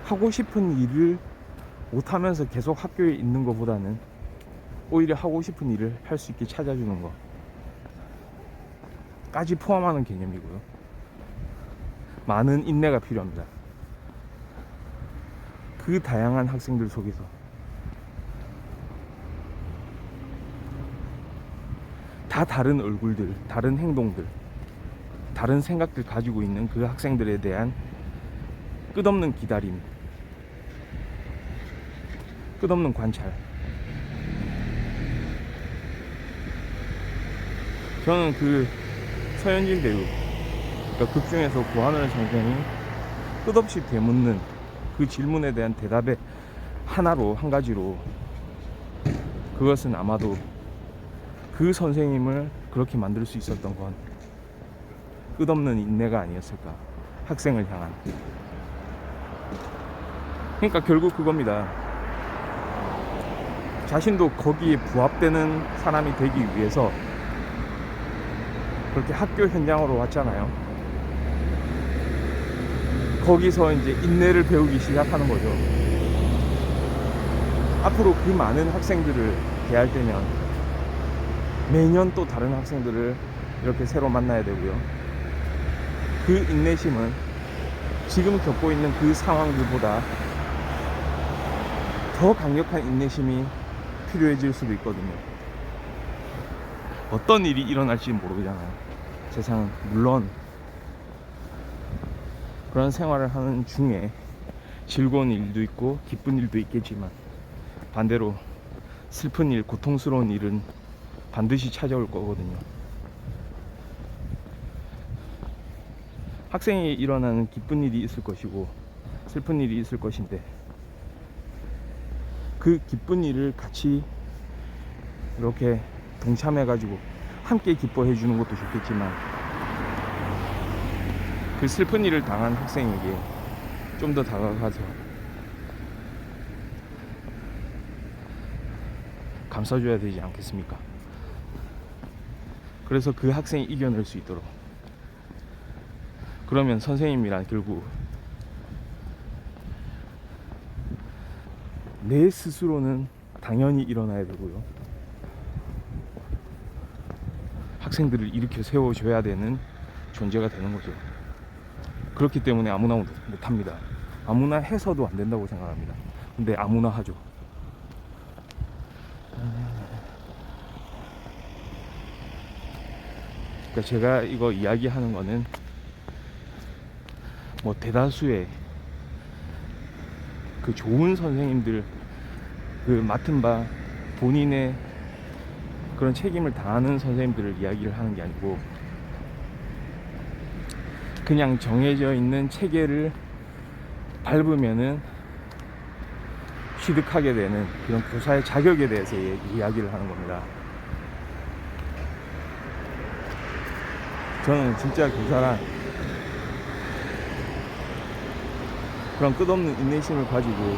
하고 싶은 일을 못하면서 계속 학교에 있는 것보다는 오히려 하고 싶은 일을 할 수 있게 찾아주는 거 까지 포함하는 개념이고요. 많은 인내가 필요합니다. 그 다양한 학생들 속에서 다 다른 얼굴들, 다른 행동들, 다른 생각들 가지고 있는 그 학생들에 대한 끝없는 기다림, 끝없는 관찰. 저는 그 서현진 배우, 그러니까 극 중에서 고하늘 선생이 끝없이 되묻는 그 질문에 대한 대답의 하나로, 한 가지로, 그것은 아마도 그 선생님을 그렇게 만들 수 있었던 건 끝없는 인내가 아니었을까, 학생을 향한. 그러니까 결국 그겁니다. 자신도 거기에 부합되는 사람이 되기 위해서 그렇게 학교 현장으로 왔잖아요. 거기서 이제 인내를 배우기 시작하는 거죠. 앞으로 그 많은 학생들을 대할 때면 매년 또 다른 학생들을 이렇게 새로 만나야 되고요. 그 인내심은 지금 겪고 있는 그 상황들보다 더 강력한 인내심이 필요해질 수도 있거든요. 어떤 일이 일어날지 모르잖아요. 세상은 물론 그런 생활을 하는 중에 즐거운 일도 있고 기쁜 일도 있겠지만, 반대로 슬픈 일, 고통스러운 일은 반드시 찾아올 거거든요. 학생이 일어나는 기쁜 일이 있을 것이고 슬픈 일이 있을 것인데, 그 기쁜 일을 같이 이렇게 동참해 가지고 함께 기뻐해 주는 것도 좋겠지만, 그 슬픈 일을 당한 학생에게 좀 더 다가가서 감싸줘야 되지 않겠습니까? 그래서 그 학생이 이겨낼 수 있도록. 그러면 선생님이란 결국 내 스스로는 당연히 일어나야 되고요, 학생들을 일으켜 세워줘야 되는 존재가 되는 거죠. 그렇기 때문에 아무나 못합니다. 아무나 해서도 안 된다고 생각합니다. 근데 아무나 하죠. 그러니까 제가 이거 이야기하는 거는 뭐 대다수의 그 좋은 선생님들, 그 맡은 바 본인의 그런 책임을 다하는 선생님들을 이야기를 하는 게 아니고, 그냥 정해져 있는 체계를 밟으면은 취득하게 되는 그런 교사의 자격에 대해서 이야기를 하는 겁니다. 저는 진짜 교사란 그런 끝없는 인내심을 가지고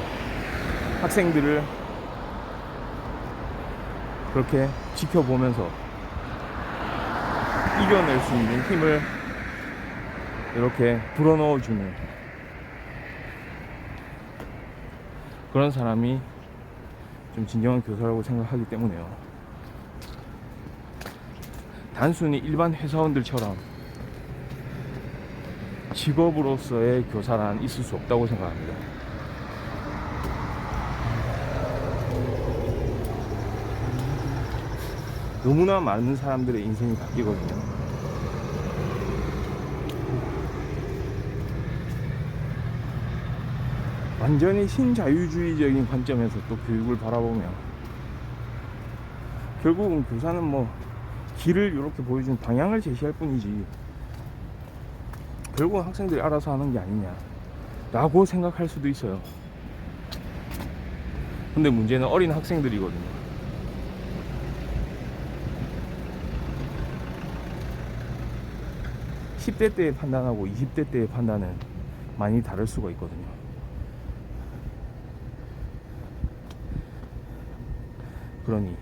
학생들을 그렇게 지켜보면서 이겨낼 수 있는 힘을 이렇게 불어넣어주는 그런 사람이 좀 진정한 교사라고 생각하기 때문에요. 단순히 일반 회사원들처럼 직업으로서의 교사란 있을 수 없다고 생각합니다. 너무나 많은 사람들의 인생이 바뀌거든요. 완전히 신자유주의적인 관점에서 또 교육을 바라보면 결국은 교사는 뭐 길을 이렇게 보여주는 방향을 제시할 뿐이지, 결국은 학생들이 알아서 하는 게 아니냐 라고 생각할 수도 있어요. 근데 문제는 어린 학생들이거든요. (10대) 때의 판단하고 (20대) 때의 판단은 많이 다를 수가 있거든요. 그러니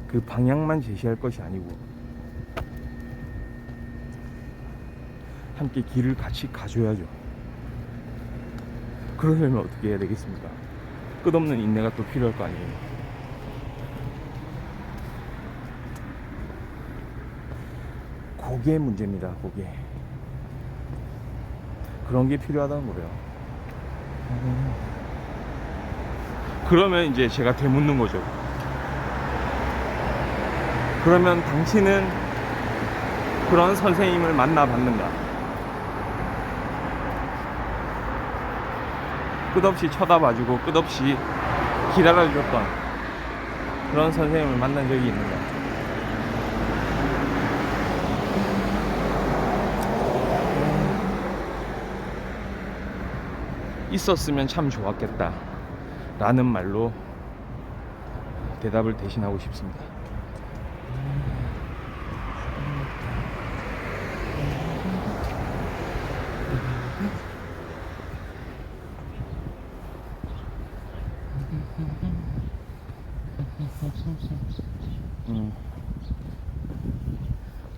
그 방향만 제시할 것이 아니고 함께 길을 같이 가줘야죠. 그러려면 어떻게 해야 되겠습니까? 끝없는 인내가 또 필요할 거 아니에요. 그게 문제입니다. 그게 그런 게 필요하다는 거예요. 그러면 이제 제가 되묻는 거죠. 그러면 당신은 그런 선생님을 만나봤는가? 끝없이 쳐다봐주고 끝없이 기다려줬던 그런 선생님을 만난 적이 있는가? 있었으면 참 좋았겠다 라는 말로 대답을 대신하고 싶습니다.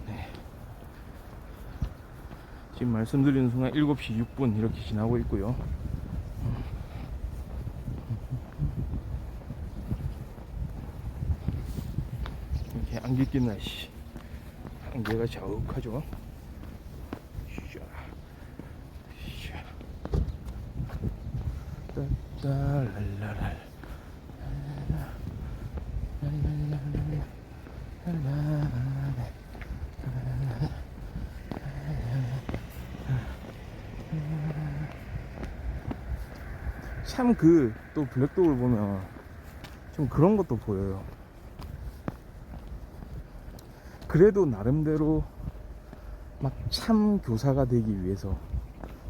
네. 지금 말씀드리는 순간 7시 6분 이렇게 지나고 있고요. 이렇게 안개 낀 날씨, 안개가 자욱하죠. 따라랄랄랄. 참 그 또 블랙독을 보면 좀 그런 것도 보여요. 그래도 나름대로 막 참 교사가 되기 위해서,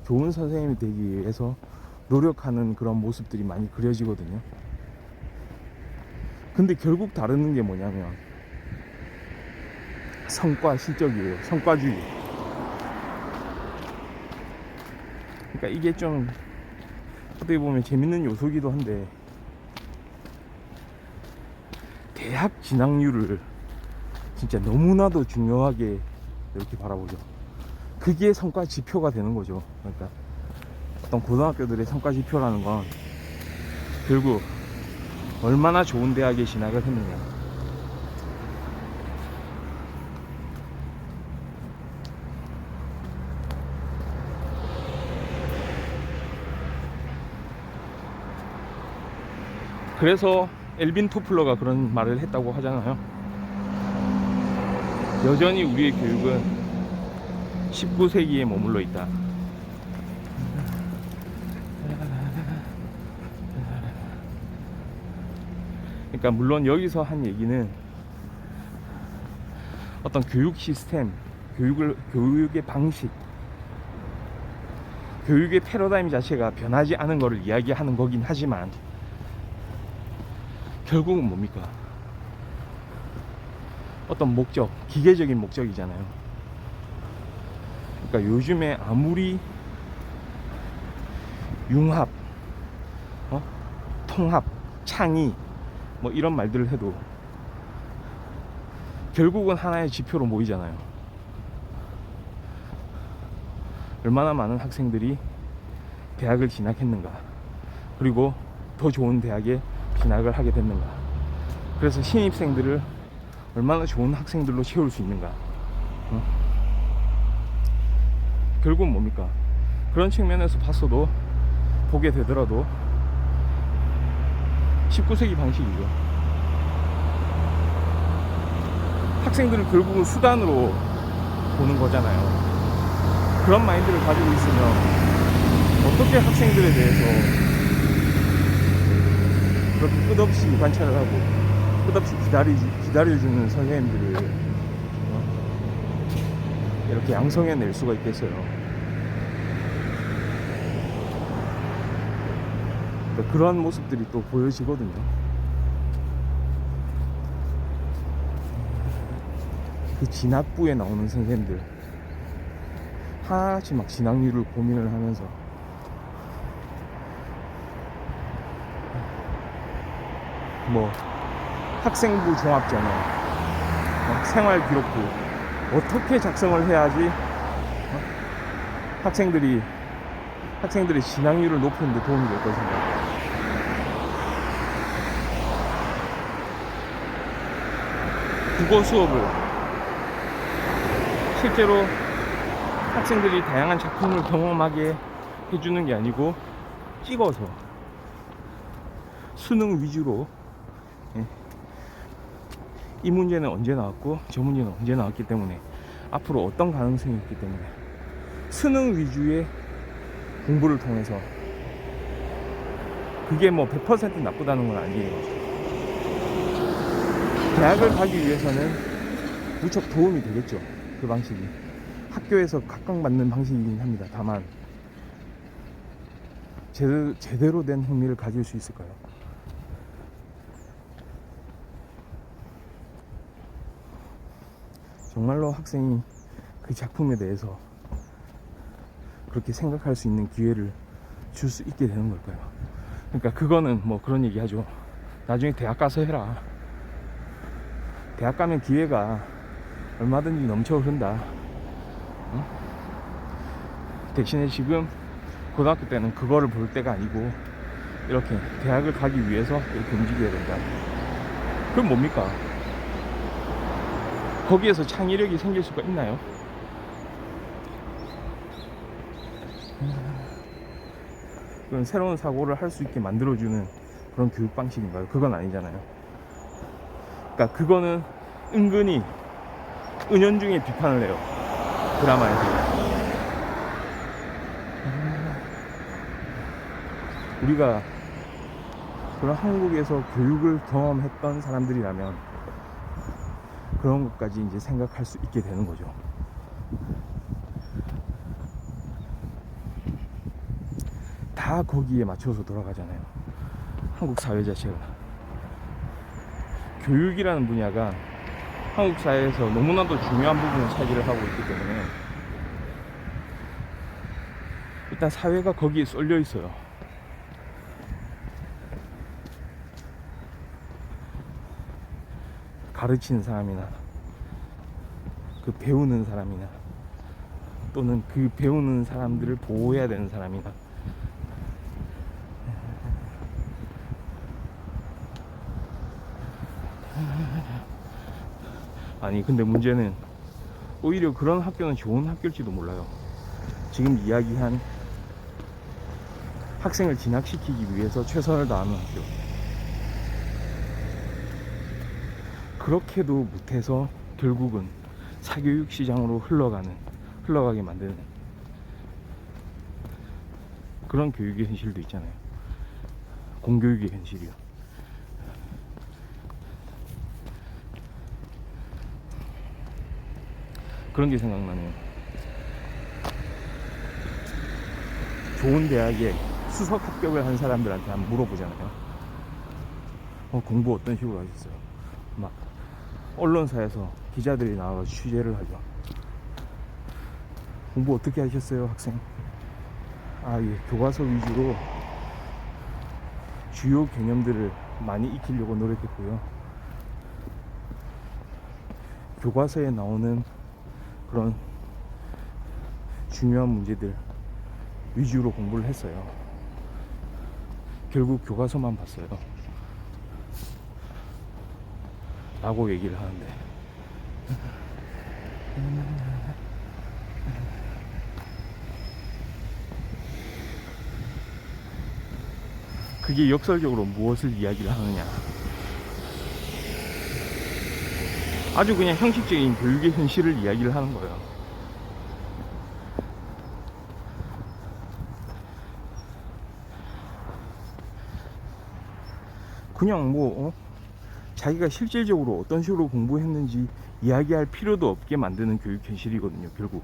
좋은 선생님이 되기 위해서 노력하는 그런 모습들이 많이 그려지거든요. 근데 결국 다루는 게 뭐냐면 성과 실적이에요. 성과주의. 그러니까 이게 좀 어떻게 보면 재밌는 요소기도 한데, 대학 진학률을 진짜 너무나도 중요하게 이렇게 바라보죠. 그게 성과 지표가 되는 거죠. 그러니까 어떤 고등학교들의 성과 지표라는 건 결국 얼마나 좋은 대학에 진학을 했느냐, 그래서 엘빈 토플러가 그런 말을 했다고 하잖아요. 여전히 우리의 교육은 19세기에 머물러 있다. 그러니까 물론 여기서 한 얘기는 어떤 교육 시스템, 교육의 방식, 교육의 패러다임 자체가 변하지 않은 것을 이야기하는 거긴 하지만, 결국은 뭡니까? 어떤 목적, 기계적인 목적이잖아요. 그러니까 요즘에 아무리 융합, 통합, 창의 뭐 이런 말들을 해도 결국은 하나의 지표로 모이잖아요. 얼마나 많은 학생들이 대학을 진학했는가, 그리고 더 좋은 대학에 진학을 하게 됐는가, 그래서 신입생들을 얼마나 좋은 학생들로 채울 수 있는가. 결국은 뭡니까? 그런 측면에서 봤어도, 보게 되더라도 19세기 방식이죠. 학생들을 결국은 수단으로 보는 거잖아요. 그런 마인드를 가지고 있으면 어떻게 학생들에 대해서 그렇게 끝없이 관찰을 하고 끝없이 기다려주는 선생님들을 이렇게 양성해낼 수가 있겠어요. 그러니까 그런 모습들이 또 보여지거든요. 그 진학부에 나오는 선생님들 하나같이 막 진학률을 고민을 하면서 뭐 학생부 종합전형, 생활기록부 어떻게 작성을 해야지 학생들의 진학률을 높이는 데 도움이 될 것인가. 국어 수업을 실제로 학생들이 다양한 작품을 경험하게 해주는 게 아니고 찍어서 수능 위주로, 이 문제는 언제 나왔고 저 문제는 언제 나왔기 때문에 앞으로 어떤 가능성이 있기 때문에 수능 위주의 공부를 통해서, 그게 뭐 100% 나쁘다는 건 아니에요. 대학을 가기 위해서는 무척 도움이 되겠죠. 그 방식이 학교에서 각광받는 방식이긴 합니다. 다만 제대로 된 흥미를 가질 수 있을까요? 정말로 학생이 그 작품에 대해서 그렇게 생각할 수 있는 기회를 줄 수 있게 되는 걸까요? 그러니까 그거는 뭐 그런 얘기 하죠. 나중에 대학 가서 해라. 대학 가면 기회가 얼마든지 넘쳐 흐른다. 대신에 지금 고등학교 때는 그거를 볼 때가 아니고 이렇게 대학을 가기 위해서 이렇게 움직여야 된다. 그럼 뭡니까? 거기에서 창의력이 생길 수가 있나요? 그런 새로운 사고를 할 수 있게 만들어주는 그런 교육 방식인가요? 그건 아니잖아요. 그러니까 그거는 은근히 은연중에 비판을 해요. 드라마에서. 우리가 그런 한국에서 교육을 경험했던 사람들이라면 그런 것까지 이제 생각할 수 있게 되는 거죠. 다 거기에 맞춰서 돌아가잖아요. 한국 사회 자체가. 교육이라는 분야가 한국 사회에서 너무나도 중요한 부분을 차지를 하고 있기 때문에 일단 사회가 거기에 쏠려 있어요. 가르치는 사람이나 그 배우는 사람이나 또는 그 배우는 사람들을 보호해야 되는 사람이나 아니 근데 문제는 오히려 그런 학교는 좋은 학교일지도 몰라요. 지금 이야기한 학생을 진학시키기 위해서 최선을 다하는 학교. 그렇게도 못해서 결국은 사교육 시장으로 흘러가게 만드는 그런 교육의 현실도 있잖아요. 공교육의 현실이요. 그런 게 생각나네요. 좋은 대학에 수석 합격을 한 사람들한테 한번 물어보잖아요. 공부 어떤 식으로 하셨어요? 막 언론사에서 기자들이 나와서 취재를 하죠. 공부 어떻게 하셨어요, 학생? 예, 교과서 위주로 주요 개념들을 많이 익히려고 노력했고요. 교과서에 나오는 그런 중요한 문제들 위주로 공부를 했어요. 결국 교과서만 봤어요. 라고 얘기를 하는데 그게 역설적으로 무엇을 이야기를 하느냐, 아주 그냥 형식적인 교육의 현실을 이야기를 하는 거예요. 그냥 자기가 실질적으로 어떤 식으로 공부했는지 이야기할 필요도 없게 만드는 교육 현실이거든요, 결국.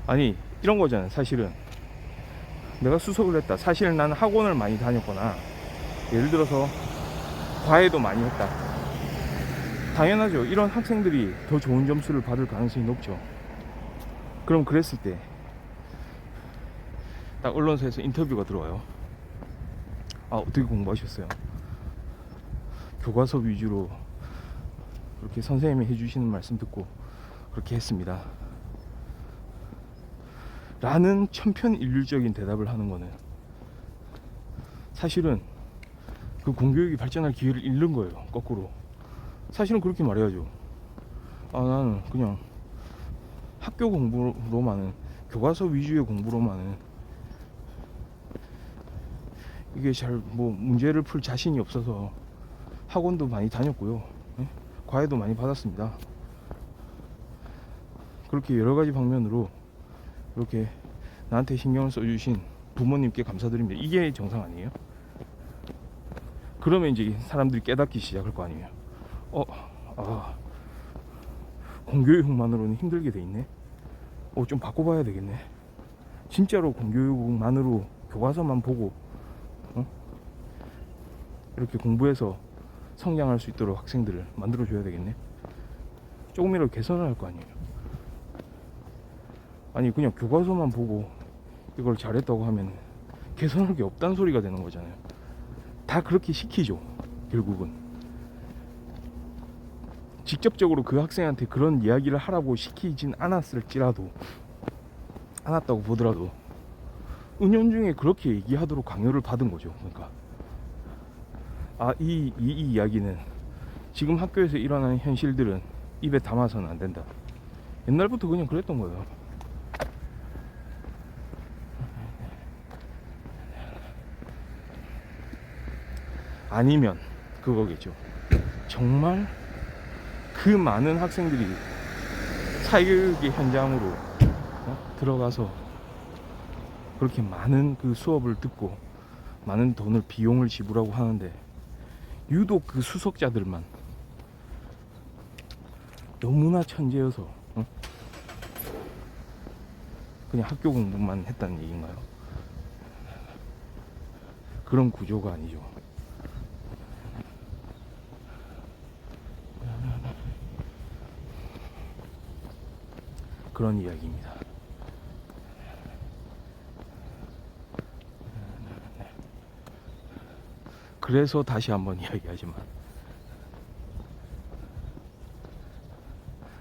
아니 이런 거잖아요. 사실은 내가 수석을 했다. 사실은 나는 학원을 많이 다녔거나 예를 들어서 과외도 많이 했다. 당연하죠. 이런 학생들이 더 좋은 점수를 받을 가능성이 높죠. 그럼 그랬을 때 딱 언론사에서 인터뷰가 들어와요. 어떻게 공부하셨어요? 교과서 위주로 그렇게 선생님이 해주시는 말씀 듣고 그렇게 했습니다. 라는 천편일률적인 대답을 하는 거는 사실은 그 공교육이 발전할 기회를 잃는 거예요. 거꾸로. 사실은 그렇게 말해야죠. 나는 그냥 학교 공부로만은, 교과서 위주의 공부로만은 이게 잘 문제를 풀 자신이 없어서 학원도 많이 다녔고요. 과외도 많이 받았습니다. 그렇게 여러 가지 방면으로 이렇게 나한테 신경을 써주신 부모님께 감사드립니다. 이게 정상 아니에요? 그러면 이제 사람들이 깨닫기 시작할 거 아니에요. 공교육만으로는 힘들게 돼 있네. 좀 바꿔봐야 되겠네. 진짜로 공교육만으로 교과서만 보고 이렇게 공부해서 성장할 수 있도록 학생들을 만들어줘야 되겠네. 조금이라도 개선을 할 거 아니에요. 아니 그냥 교과서만 보고 이걸 잘했다고 하면 개선할 게 없다는 소리가 되는 거잖아요. 다 그렇게 시키죠. 결국은 직접적으로 그 학생한테 그런 이야기를 하라고 시키진 않았다고 보더라도 은연중에 그렇게 얘기하도록 강요를 받은 거죠. 그러니까 이 이야기는 지금 학교에서 일어나는 현실들은 입에 담아서는 안 된다. 옛날부터 그냥 그랬던 거예요. 아니면 그거겠죠. 정말 그 많은 학생들이 사교육의 현장으로 들어가서 그렇게 많은 그 수업을 듣고 많은 돈을 비용을 지불하고 하는데 유독 그 수석자들만 너무나 천재여서 그냥 학교 공부만 했다는 얘기인가요? 그런 구조가 아니죠. 그런 이야기입니다. 그래서 다시 한번 이야기하지만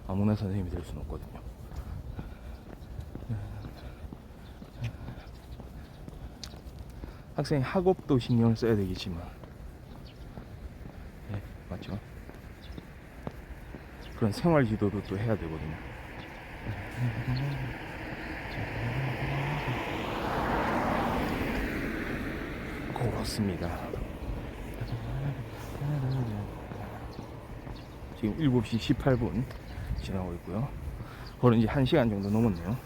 아무나 선생님이 될 수는 없거든요. 학생의 학업도 신경을 써야 되겠지만, 네, 맞죠? 그런 생활 지도도 또 해야 되거든요. 그렇습니다. 지금 7시 18분 지나고 있고요. 걸은 지 1시간 정도 넘었네요.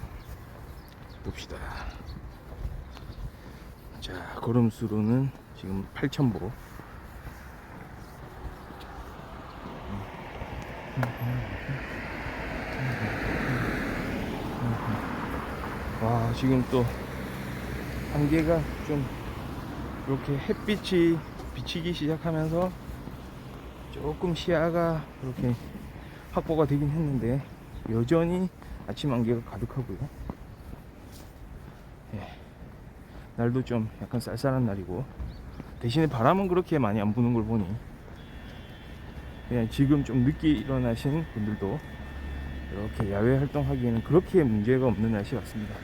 봅시다. 자, 걸음수로는 지금 8,000보. 와, 지금 또 안개가 좀 이렇게 햇빛이 비치기 시작하면서 조금 시야가 이렇게 확보가 되긴 했는데 여전히 아침 안개가 가득하고요. 예, 날도 좀 약간 쌀쌀한 날이고 대신에 바람은 그렇게 많이 안 부는 걸 보니 그냥 지금 좀 늦게 일어나신 분들도 이렇게 야외 활동하기에는 그렇게 문제가 없는 날씨 같습니다.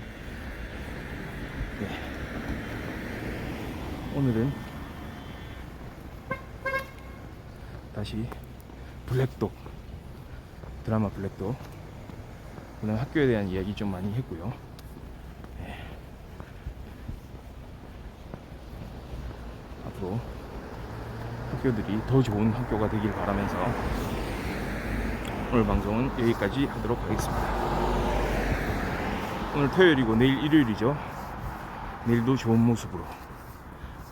예. 오늘은 다시 블랙독, 드라마 블랙독, 오늘 학교에 대한 이야기 좀 많이 했고요. 예. 앞으로 학교들이 더 좋은 학교가 되길 바라면서 오늘 방송은 여기까지 하도록 하겠습니다. 오늘 토요일이고 내일 일요일이죠. 내일도 좋은 모습으로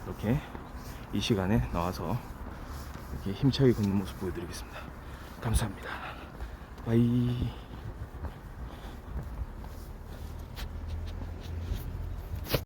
이렇게 이 시간에 나와서 이렇게 힘차게 걷는 모습 보여드리겠습니다. 감사합니다. 바이.